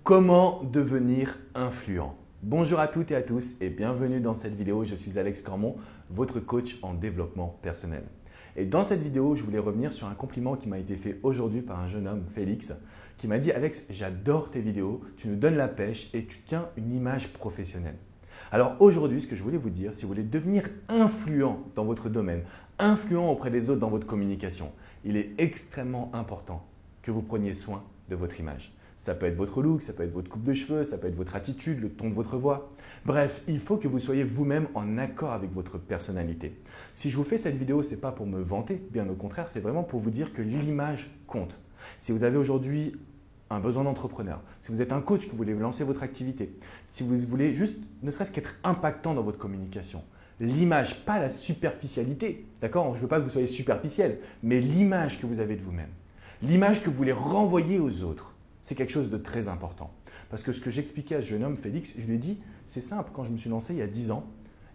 Comment devenir influent? Bonjour à toutes et à tous et bienvenue dans cette vidéo. Je suis Alex Cormon, votre coach en développement personnel. Et dans cette vidéo, je voulais revenir sur un compliment qui m'a été fait aujourd'hui par un jeune homme, Félix, qui m'a dit « Alex, j'adore tes vidéos, tu nous donnes la pêche et tu tiens une image professionnelle. » Alors aujourd'hui, ce que je voulais vous dire, si vous voulez devenir influent dans votre domaine, influent auprès des autres dans votre communication, il est extrêmement important que vous preniez soin de votre image. Ça peut être votre look, ça peut être votre coupe de cheveux, ça peut être votre attitude, le ton de votre voix. Bref, il faut que vous soyez vous-même en accord avec votre personnalité. Si je vous fais cette vidéo, ce n'est pas pour me vanter, bien au contraire, c'est vraiment pour vous dire que l'image compte. Si vous avez aujourd'hui un besoin d'entrepreneur, si vous êtes un coach, que vous voulez lancer votre activité, si vous voulez juste, ne serait-ce qu'être impactant dans votre communication, l'image, pas la superficialité, d'accord? Je ne veux pas que vous soyez superficiel, mais l'image que vous avez de vous-même, l'image que vous voulez renvoyer aux autres. C'est quelque chose de très important. Parce que ce que j'expliquais à ce jeune homme, Félix, je lui ai dit, c'est simple, quand je me suis lancé il y a 10 ans,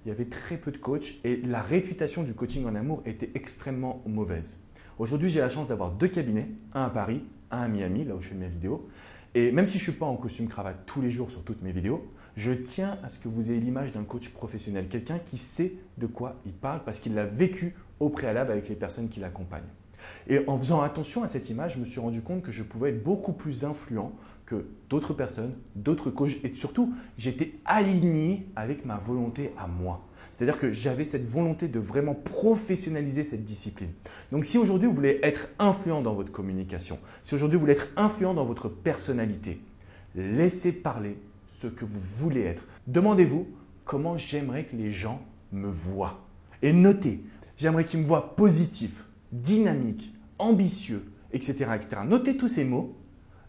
il y avait très peu de coachs et la réputation du coaching en amour était extrêmement mauvaise. Aujourd'hui, j'ai la chance d'avoir 2 cabinets, un à Paris, un à Miami, là où je fais mes vidéos. Et même si je ne suis pas en costume cravate tous les jours sur toutes mes vidéos, je tiens à ce que vous ayez l'image d'un coach professionnel, quelqu'un qui sait de quoi il parle parce qu'il l'a vécu au préalable avec les personnes qui l'accompagnent. Et en faisant attention à cette image, je me suis rendu compte que je pouvais être beaucoup plus influent que d'autres personnes, d'autres coachs et surtout, j'étais aligné avec ma volonté à moi. C'est-à-dire que j'avais cette volonté de vraiment professionnaliser cette discipline. Donc si aujourd'hui vous voulez être influent dans votre communication, si aujourd'hui vous voulez être influent dans votre personnalité, laissez parler ce que vous voulez être. Demandez-vous comment j'aimerais que les gens me voient. Et notez, j'aimerais qu'ils me voient positif, dynamique, ambitieux, etc., etc. Notez tous ces mots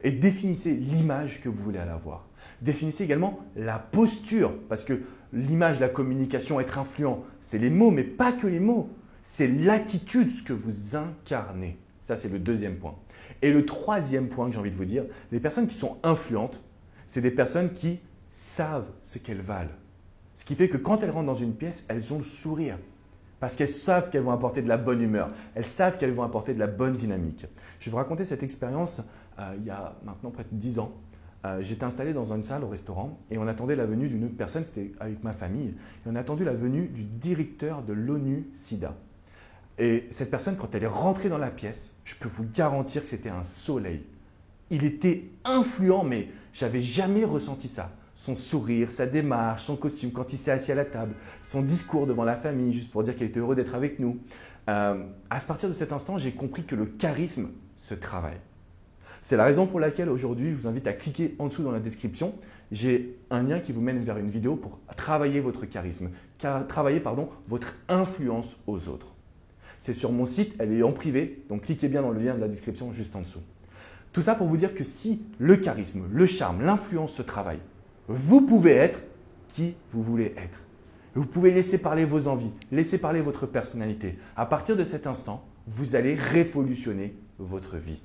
et définissez l'image que vous voulez avoir. Définissez également la posture, parce que l'image, la communication, être influent, c'est les mots, mais pas que les mots. C'est l'attitude, ce que vous incarnez. Ça, c'est le deuxième point. Et le troisième point que j'ai envie de vous dire, les personnes qui sont influentes, c'est des personnes qui savent ce qu'elles valent. Ce qui fait que quand elles rentrent dans une pièce, elles ont le sourire. Parce qu'elles savent qu'elles vont apporter de la bonne humeur. Elles savent qu'elles vont apporter de la bonne dynamique. Je vais vous raconter cette expérience il y a maintenant près de 10 ans. J'étais installé dans une salle au restaurant et on attendait la venue d'une autre personne, c'était avec ma famille. Et on a attendu la venue du directeur de l'ONU-SIDA. Et cette personne, quand elle est rentrée dans la pièce, je peux vous garantir que c'était un soleil. Il était influent, mais j'avais jamais ressenti ça. Son sourire, sa démarche, son costume, quand il s'est assis à la table, son discours devant la famille, juste pour dire qu'il était heureux d'être avec nous. À partir de cet instant, j'ai compris que le charisme se travaille. C'est la raison pour laquelle aujourd'hui, je vous invite à cliquer en dessous dans la description. J'ai un lien qui vous mène vers une vidéo pour travailler votre charisme, travailler votre influence aux autres. C'est sur mon site, elle est en privé, donc cliquez bien dans le lien de la description juste en dessous. Tout ça pour vous dire que si le charisme, le charme, l'influence se travaillent, vous pouvez être qui vous voulez être. Vous pouvez laisser parler vos envies, laisser parler votre personnalité. À partir de cet instant, vous allez révolutionner votre vie.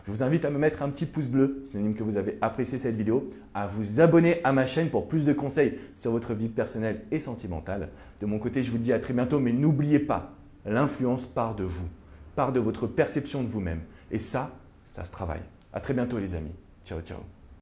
Je vous invite à me mettre un petit pouce bleu, synonyme que vous avez apprécié cette vidéo, à vous abonner à ma chaîne pour plus de conseils sur votre vie personnelle et sentimentale. De mon côté, je vous dis à très bientôt, mais n'oubliez pas, l'influence part de vous, part de votre perception de vous-même. Et ça se travaille. À très bientôt les amis. Ciao, ciao.